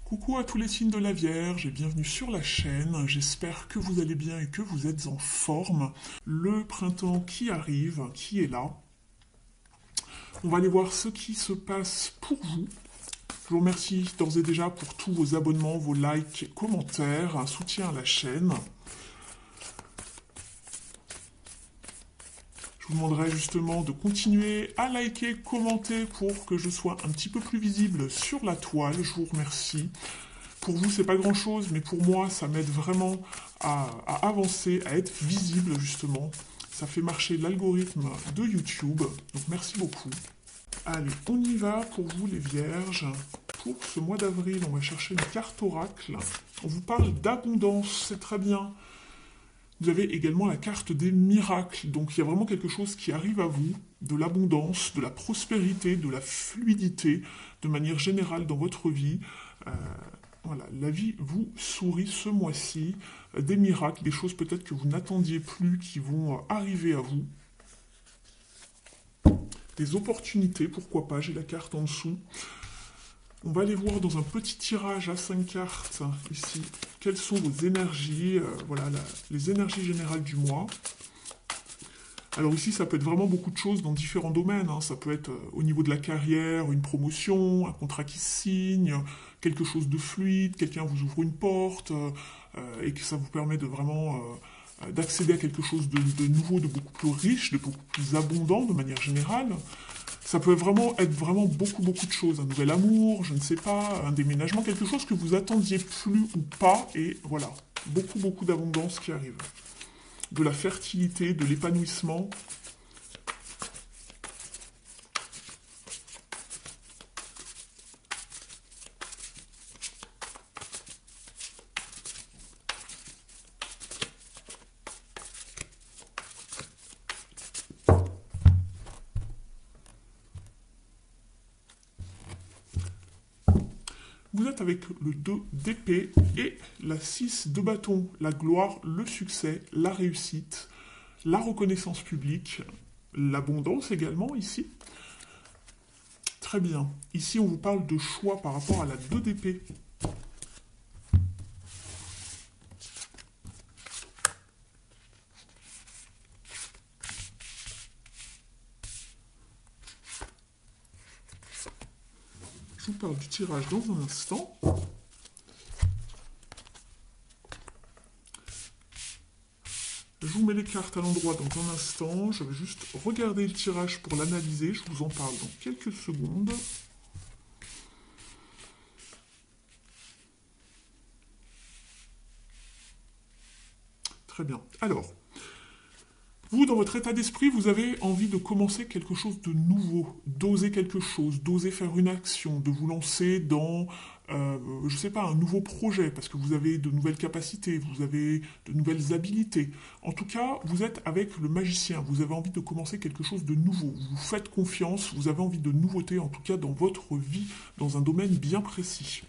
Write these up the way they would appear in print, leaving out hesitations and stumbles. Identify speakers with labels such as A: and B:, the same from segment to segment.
A: Coucou à tous les signes de la Vierge et bienvenue sur la chaîne. J'espère que vous allez bien et que vous êtes en forme. Le printemps qui arrive, qui est là. On va aller voir ce qui se passe pour vous. Je vous remercie d'ores et déjà pour tous vos abonnements, vos likes, commentaires, un soutien à la chaîne. Je vous demanderai justement de continuer à liker, commenter pour que je sois un petit peu plus visible sur la toile. Je vous remercie. Pour vous, c'est pas grand-chose, mais pour moi, ça m'aide vraiment à avancer, à être visible, justement. Ça fait marcher l'algorithme de YouTube. Donc, merci beaucoup. Allez, on y va pour vous, les Vierges. Pour ce mois d'avril, on va chercher une carte oracle. On vous parle d'abondance, c'est très bien. Vous avez également la carte des miracles. Donc, il y a vraiment quelque chose qui arrive à vous, de l'abondance, de la prospérité, de la fluidité, de manière générale dans votre vie. Voilà, la vie vous sourit ce mois-ci, des miracles, des choses peut-être que vous n'attendiez plus qui vont arriver à vous. Des opportunités, pourquoi pas, j'ai la carte en dessous. On va aller voir dans un petit tirage à 5 cartes, ici, quelles sont vos énergies, voilà, les énergies générales du mois. Alors ici, ça peut être vraiment beaucoup de choses dans différents domaines. Ça peut être au niveau de la carrière, une promotion, un contrat qui se signe, quelque chose de fluide, quelqu'un vous ouvre une porte et que ça vous permet de vraiment d'accéder à quelque chose de nouveau, de beaucoup plus riche, de beaucoup plus abondant de manière générale. Ça peut vraiment être vraiment beaucoup de choses. Un nouvel amour, je ne sais pas, un déménagement, quelque chose que vous attendiez plus ou pas. Et voilà, beaucoup d'abondance qui arrive. De la fertilité, de l'épanouissement. Vous êtes avec le 2 d'épée et la 6 de bâton, la gloire, le succès, la réussite, la reconnaissance publique, l'abondance également ici. Très bien. Ici, on vous parle de choix par rapport à la 2 d'épée. Je vous parle du tirage dans un instant. Je vous mets les cartes à l'endroit dans un instant. Je vais juste regarder le tirage pour l'analyser. Je vous en parle dans quelques secondes. Très bien. Alors, vous, dans votre état d'esprit, vous avez envie de commencer quelque chose de nouveau, d'oser quelque chose, d'oser faire une action, de vous lancer dans, je ne sais pas, un nouveau projet, parce que vous avez de nouvelles capacités, vous avez de nouvelles habilités. En tout cas, vous êtes avec le magicien, vous avez envie de commencer quelque chose de nouveau, vous faites confiance, vous avez envie de nouveautés, en tout cas dans votre vie, dans un domaine bien précis.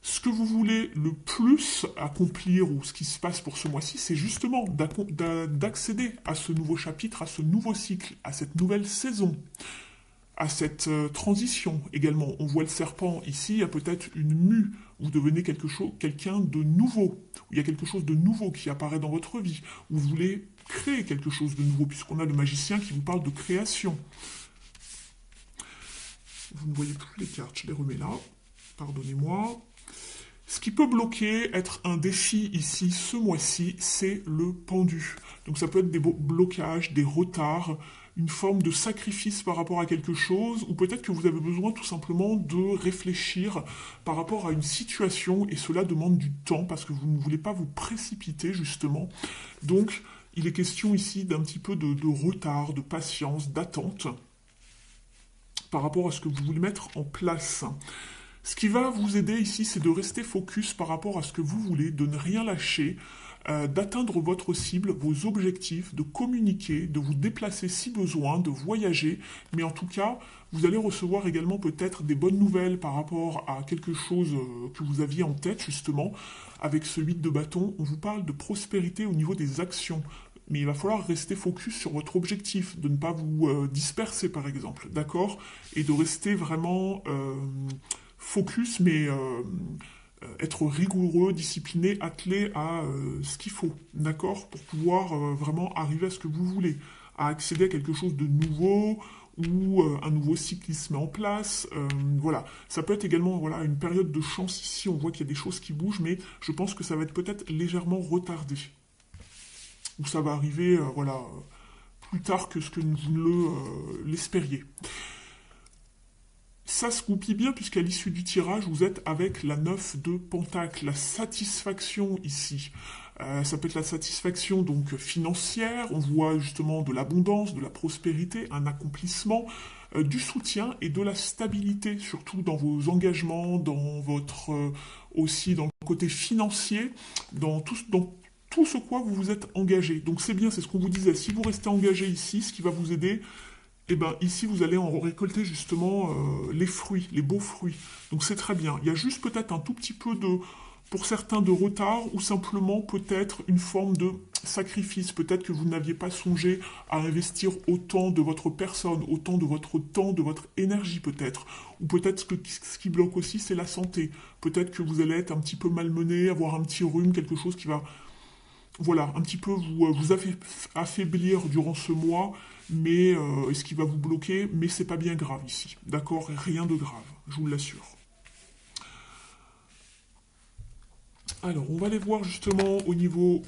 A: Ce que vous voulez le plus accomplir ou ce qui se passe pour ce mois-ci, c'est justement d'accéder à ce nouveau chapitre, à ce nouveau cycle, à cette nouvelle saison, à cette transition également. On voit le serpent ici, il y a peut-être une mue, vous devenez quelqu'un de nouveau, il y a quelque chose de nouveau qui apparaît dans votre vie, où vous voulez créer quelque chose de nouveau, puisqu'on a le magicien qui vous parle de création. Vous ne voyez plus les cartes, je les remets là, pardonnez-moi. Ce qui peut bloquer, être un défi ici, ce mois-ci, c'est le pendu. Donc ça peut être des blocages, des retards, une forme de sacrifice par rapport à quelque chose, ou peut-être que vous avez besoin tout simplement de réfléchir par rapport à une situation, et cela demande du temps, parce que vous ne voulez pas vous précipiter, justement. Donc, il est question ici d'un petit peu de retard, de patience, d'attente, par rapport à ce que vous voulez mettre en place. Ce qui va vous aider ici, c'est de rester focus par rapport à ce que vous voulez, de ne rien lâcher, d'atteindre votre cible, vos objectifs, de communiquer, de vous déplacer si besoin, de voyager. Mais en tout cas, vous allez recevoir également peut-être des bonnes nouvelles par rapport à quelque chose que vous aviez en tête, justement. Avec ce 8 de bâton, on vous parle de prospérité au niveau des actions. Mais il va falloir rester focus sur votre objectif, de ne pas vous disperser par exemple, d'accord? Et de rester vraiment focus, mais être rigoureux, discipliné, attelé à ce qu'il faut, d'accord, pour pouvoir vraiment arriver à ce que vous voulez, à accéder à quelque chose de nouveau, ou un nouveau cycle qui se met en place. Voilà. Ça peut être également voilà, une période de chance ici, on voit qu'il y a des choses qui bougent, mais je pense que ça va être peut-être légèrement retardé. Ou ça va arriver voilà, plus tard que ce que vous l'espériez. Ça se goupille bien puisqu'à l'issue du tirage, vous êtes avec la 9 de Pentacle, la satisfaction ici. Ça peut être la satisfaction donc financière, on voit justement de l'abondance, de la prospérité, un accomplissement, du soutien et de la stabilité, surtout dans vos engagements, dans votre aussi dans le côté financier, dans tout ce quoi vous vous êtes engagé. Donc c'est bien, c'est ce qu'on vous disait. Si vous restez engagé ici, ce qui va vous aider, et bien ici vous allez en récolter justement les fruits, les beaux fruits. Donc c'est très bien. Il y a juste peut-être un tout petit peu pour certains de retard ou simplement peut-être une forme de sacrifice. Peut-être que vous n'aviez pas songé à investir autant de votre personne, autant de votre temps, de votre énergie peut-être. Ou peut-être que ce qui bloque aussi c'est la santé. Peut-être que vous allez être un petit peu malmené, avoir un petit rhume, quelque chose qui va voilà, un petit peu vous affaiblir durant ce mois, mais ce qui va vous bloquer, mais c'est pas bien grave ici, d'accord? Rien de grave, je vous l'assure. Alors, on va aller voir justement au niveau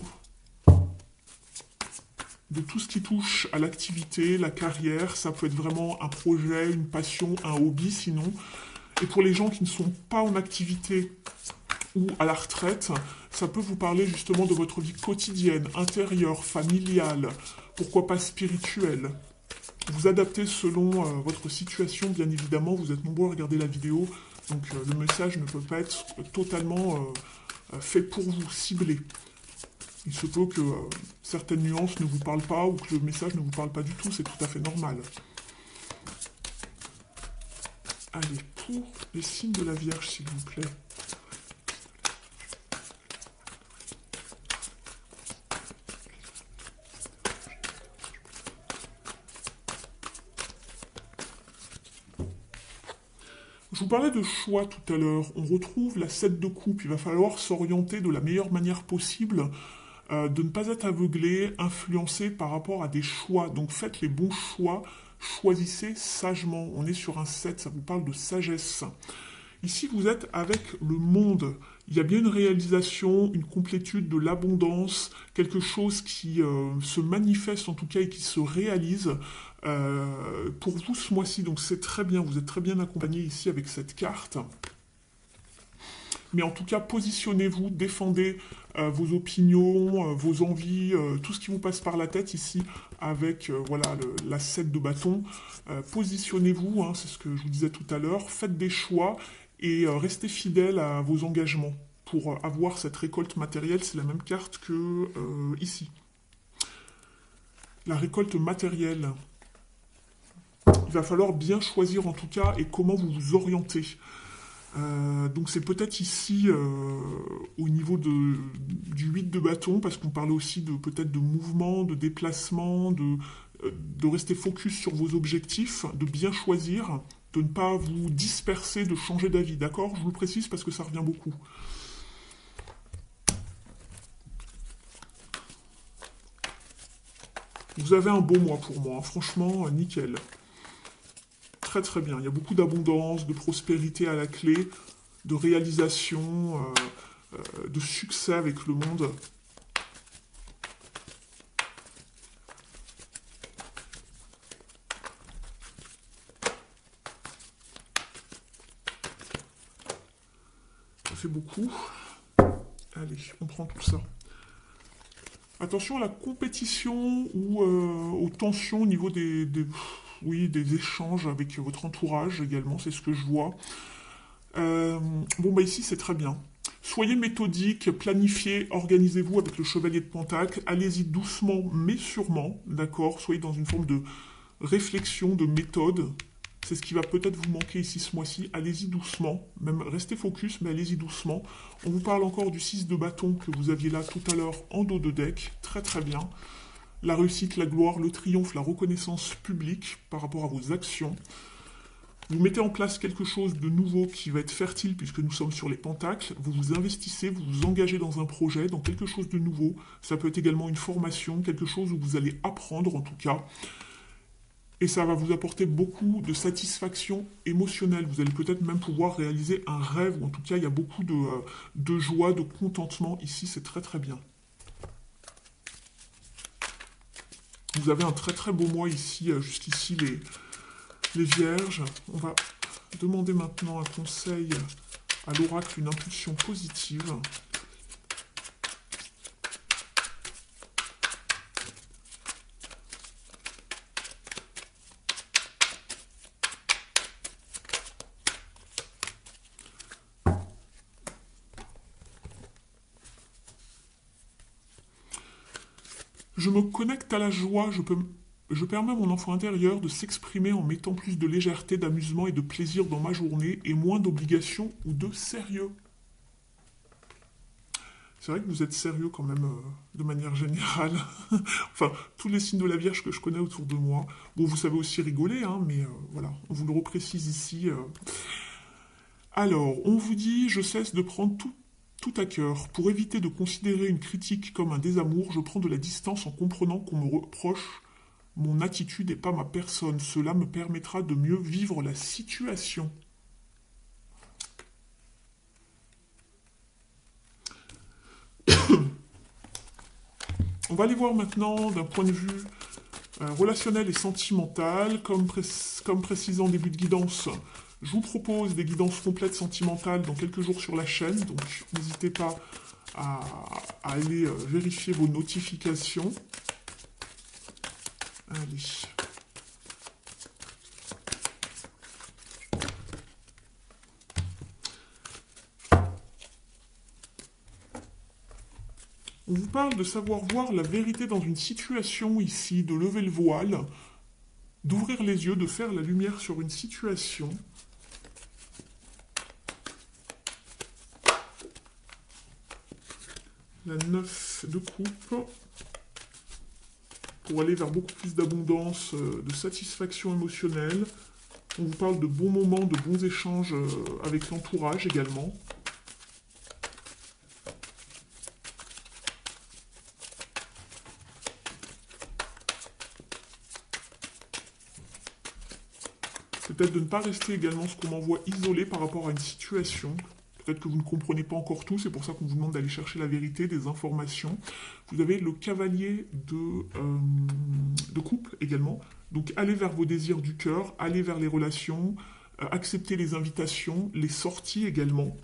A: de tout ce qui touche à l'activité, la carrière. Ça peut être vraiment un projet, une passion, un hobby sinon. Et pour les gens qui ne sont pas en activité ou à la retraite, ça peut vous parler justement de votre vie quotidienne, intérieure, familiale, pourquoi pas spirituelle. Vous adaptez selon votre situation, bien évidemment, vous êtes nombreux à regarder la vidéo, donc le message ne peut pas être totalement fait pour vous, ciblé. Il se peut que certaines nuances ne vous parlent pas ou que le message ne vous parle pas du tout, c'est tout à fait normal. Allez, pour les signes de la Vierge, s'il vous plaît. Je vous parlais de choix tout à l'heure. On retrouve la 7 de coupe. Il va falloir s'orienter de la meilleure manière possible, de ne pas être aveuglé, influencé par rapport à des choix. Donc faites les bons choix, choisissez sagement. On est sur un 7, ça vous parle de sagesse. Ici, vous êtes avec le monde. Il y a bien une réalisation, une complétude de l'abondance, quelque chose qui se manifeste en tout cas et qui se réalise pour vous ce mois-ci. Donc c'est très bien, vous êtes très bien accompagné ici avec cette carte. Mais en tout cas, positionnez-vous, défendez vos opinions, vos envies, tout ce qui vous passe par la tête ici avec voilà, la 7 de bâton. Positionnez-vous, hein, c'est ce que je vous disais tout à l'heure, faites des choix et restez fidèle à vos engagements pour avoir cette récolte matérielle. C'est la même carte que ici. La récolte matérielle. Il va falloir bien choisir en tout cas et comment vous vous orientez. Donc c'est peut-être ici au niveau du 8 de bâton, parce qu'on parlait aussi de peut-être de mouvement, de déplacement, de rester focus sur vos objectifs, de bien choisir, de ne pas vous disperser, de changer d'avis, d'accord? Je vous le précise parce que ça revient beaucoup. Vous avez un beau mois pour moi, hein. Franchement, nickel. Très très bien, il y a beaucoup d'abondance, de prospérité à la clé, de réalisation, de succès avec le monde. Ça fait beaucoup. Allez, on prend tout ça. Attention à la compétition ou aux tensions au niveau oui, des échanges avec votre entourage également, c'est ce que je vois. Bon, bah ici, c'est très bien. Soyez méthodique, planifiez, organisez-vous avec le chevalier de Pentacle. Allez-y doucement, mais sûrement, d'accord? Soyez dans une forme de réflexion, de méthode. C'est ce qui va peut-être vous manquer ici ce mois-ci. Allez-y doucement, même restez focus, mais allez-y doucement. On vous parle encore du 6 de bâton que vous aviez là tout à l'heure en dos de deck. Très très bien. La réussite, la gloire, le triomphe, la reconnaissance publique par rapport à vos actions. Vous mettez en place quelque chose de nouveau qui va être fertile puisque nous sommes sur les pentacles. Vous vous investissez, vous vous engagez dans un projet, dans quelque chose de nouveau. Ça peut être également une formation, quelque chose où vous allez apprendre en tout cas. Et ça va vous apporter beaucoup de satisfaction émotionnelle. Vous allez peut-être même pouvoir réaliser un rêve, ou en tout cas, il y a beaucoup de joie, de contentement ici. C'est très très bien. Vous avez un très très beau mois ici, jusqu'ici, les vierges. On va demander maintenant un conseil à l'oracle, une impulsion positive. Je me connecte à la joie, je permets à mon enfant intérieur de s'exprimer en mettant plus de légèreté, d'amusement et de plaisir dans ma journée et moins d'obligation ou de sérieux. C'est vrai que vous êtes sérieux quand même, de manière générale. Enfin, tous les signes de la Vierge que je connais autour de moi. Bon, vous savez aussi rigoler, hein, mais voilà, on vous le reprécise ici. Alors, on vous dit, je cesse de prendre tout à cœur. Pour éviter de considérer une critique comme un désamour, je prends de la distance en comprenant qu'on me reproche mon attitude et pas ma personne. Cela me permettra de mieux vivre la situation. On va aller voir maintenant d'un point de vue relationnel et sentimental. Comme précisé en début de guidance, je vous propose des guidances complètes sentimentales dans quelques jours sur la chaîne. Donc n'hésitez pas à aller vérifier vos notifications. Allez. On vous parle de savoir voir la vérité dans une situation ici, de lever le voile, d'ouvrir les yeux, de faire la lumière sur une situation. La 9 de coupe, pour aller vers beaucoup plus d'abondance, de satisfaction émotionnelle. On vous parle de bons moments, de bons échanges avec l'entourage également. Peut-être de ne pas rester également ce qu'on m'envoie isolé par rapport à une situation. Peut-être que vous ne comprenez pas encore tout, c'est pour ça qu'on vous demande d'aller chercher la vérité, des informations. Vous avez le cavalier de couple également. Donc allez vers vos désirs du cœur, allez vers les relations, acceptez les invitations, les sorties également.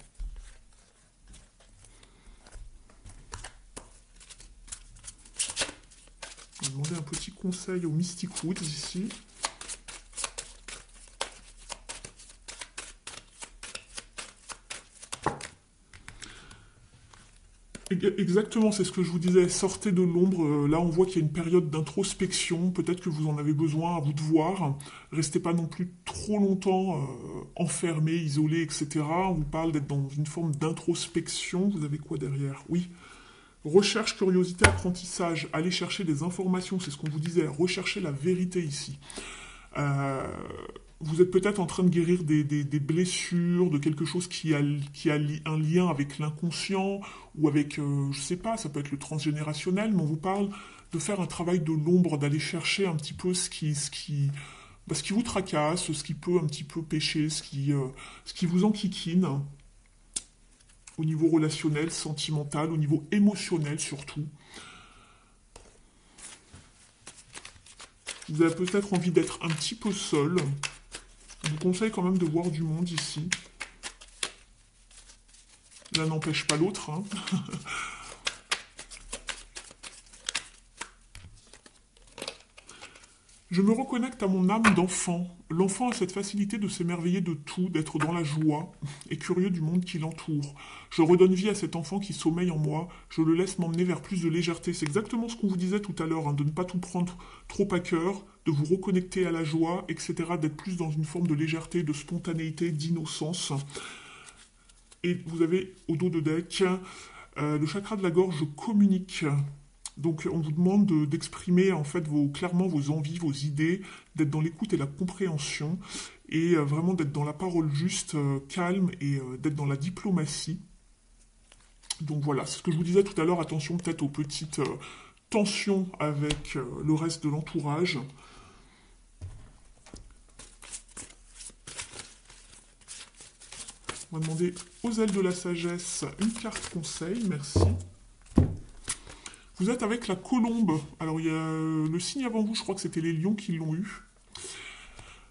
A: On va demander un petit conseil au Mystic Woods ici. Exactement, c'est ce que je vous disais. Sortez de l'ombre. Là, on voit qu'il y a une période d'introspection. Peut-être que vous en avez besoin, à vous de voir. Restez pas non plus trop longtemps enfermé, isolé, etc. On vous parle d'être dans une forme d'introspection. Vous avez quoi derrière? Oui. Recherche, curiosité, apprentissage. Allez chercher des informations, c'est ce qu'on vous disait. Recherchez la vérité ici. Vous êtes peut-être en train de guérir des blessures, de quelque chose qui a un lien avec l'inconscient, ou avec, je sais pas, ça peut être le transgénérationnel, mais on vous parle de faire un travail de l'ombre, d'aller chercher un petit peu ce qui vous tracasse, ce qui peut un petit peu pêcher, ce qui vous enquiquine, au niveau relationnel, sentimental, au niveau émotionnel surtout. Vous avez peut-être envie d'être un petit peu seul. Je vous conseille quand même de voir du monde ici. L'un n'empêche pas l'autre. Hein. Je me reconnecte à mon âme d'enfant. L'enfant a cette facilité de s'émerveiller de tout, d'être dans la joie et curieux du monde qui l'entoure. Je redonne vie à cet enfant qui sommeille en moi. Je le laisse m'emmener vers plus de légèreté. C'est exactement ce qu'on vous disait tout à l'heure, hein, de ne pas tout prendre trop à cœur, de vous reconnecter à la joie, etc., d'être plus dans une forme de légèreté, de spontanéité, d'innocence. Et vous avez au dos de deck le chakra de la gorge communique. Donc on vous demande d'exprimer en fait clairement vos envies, vos idées, d'être dans l'écoute et la compréhension. et vraiment d'être dans la parole juste, calme, et d'être dans la diplomatie. Donc voilà, c'est ce que je vous disais tout à l'heure, attention peut-être aux petites tensions avec le reste de l'entourage. On va demander aux ailes de la sagesse une carte conseil, merci. Vous êtes avec la colombe. Alors il y a le signe avant vous, je crois que c'était les lions qui l'ont eu.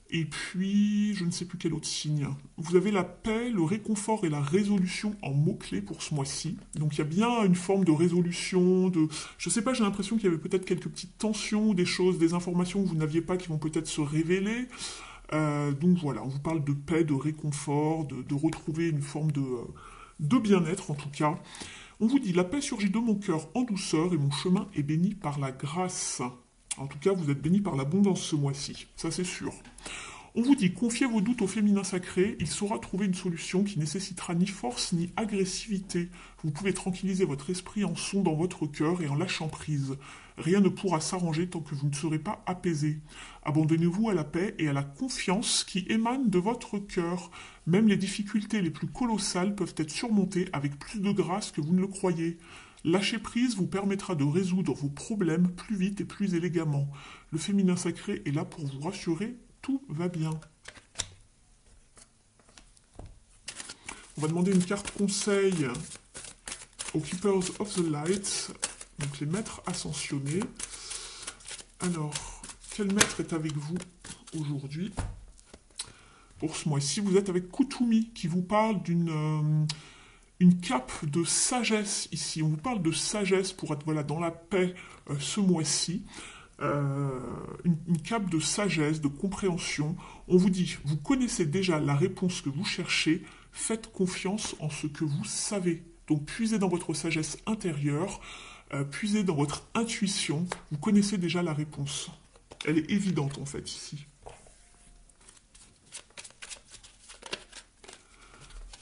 A: Et puis, je ne sais plus quel autre signe. Vous avez la paix, le réconfort et la résolution en mots-clés pour ce mois-ci. Donc il y a bien une forme de résolution, de... Je sais pas, j'ai l'impression qu'il y avait peut-être quelques petites tensions, des choses, des informations que vous n'aviez pas qui vont peut-être se révéler. Donc voilà, on vous parle de paix, de réconfort, de retrouver une forme de bien-être en tout cas. On vous dit, la paix surgit de mon cœur en douceur et mon chemin est béni par la grâce. En tout cas, vous êtes béni par l'abondance ce mois-ci, ça c'est sûr. On vous dit, confiez vos doutes au féminin sacré, il saura trouver une solution qui nécessitera ni force ni agressivité. Vous pouvez tranquilliser votre esprit en sondant votre cœur et en lâchant prise. Rien ne pourra s'arranger tant que vous ne serez pas apaisé. Abandonnez-vous à la paix et à la confiance qui émanent de votre cœur. Même les difficultés les plus colossales peuvent être surmontées avec plus de grâce que vous ne le croyez. Lâcher prise vous permettra de résoudre vos problèmes plus vite et plus élégamment. Le féminin sacré est là pour vous rassurer, tout va bien. On va demander une carte conseil aux Keepers of the Light, donc les maîtres ascensionnés. Alors, quel maître est avec vous aujourd'hui? Pour ce mois-ci, vous êtes avec Kutumi qui vous parle une cape de sagesse ici. On vous parle de sagesse pour être voilà, dans la paix ce mois-ci. Une cape de sagesse, de compréhension. On vous dit, vous connaissez déjà la réponse que vous cherchez, faites confiance en ce que vous savez. Donc puisez dans votre sagesse intérieure, puisez dans votre intuition, vous connaissez déjà la réponse. Elle est évidente en fait ici.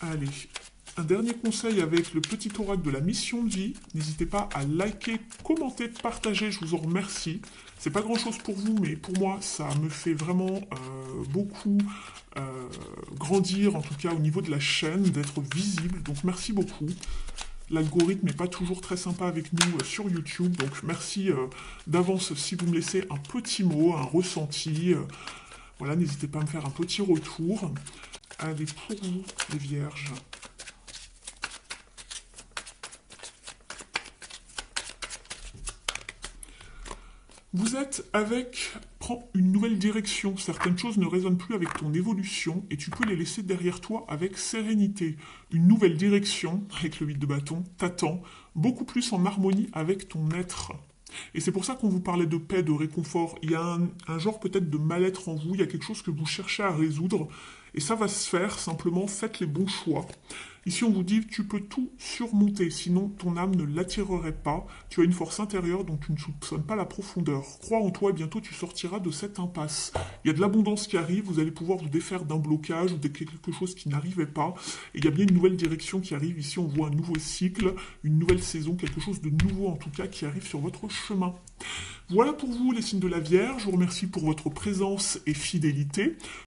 A: Allez, un dernier conseil avec le petit oracle de la mission de vie. N'hésitez pas à liker, commenter, partager, je vous en remercie. C'est pas grand chose pour vous, mais pour moi, ça me fait vraiment beaucoup grandir, en tout cas au niveau de la chaîne, d'être visible. Donc merci beaucoup. L'algorithme n'est pas toujours très sympa avec nous sur YouTube, donc merci d'avance si vous me laissez un petit mot, un ressenti. Voilà, n'hésitez pas à me faire un petit retour. Allez, pour vous, les vierges. Vous êtes avec, prends une nouvelle direction. Certaines choses ne résonnent plus avec ton évolution et tu peux les laisser derrière toi avec sérénité. Une nouvelle direction, avec le 8 de bâton, t'attend, beaucoup plus en harmonie avec ton être. Et c'est pour ça qu'on vous parlait de paix, de réconfort. Il y a un genre peut-être de mal-être en vous, il y a quelque chose que vous cherchez à résoudre. Et ça va se faire, simplement faites les bons choix. Ici on vous dit tu peux tout surmonter, sinon ton âme ne l'attirerait pas. Tu as une force intérieure dont tu ne soupçonnes pas la profondeur. Crois en toi et bientôt tu sortiras de cette impasse. Il y a de l'abondance qui arrive, vous allez pouvoir vous défaire d'un blocage ou de quelque chose qui n'arrivait pas. Et il y a bien une nouvelle direction qui arrive. Ici on voit un nouveau cycle, une nouvelle saison, quelque chose de nouveau en tout cas qui arrive sur votre chemin. Voilà pour vous les signes de la Vierge, je vous remercie pour votre présence et fidélité.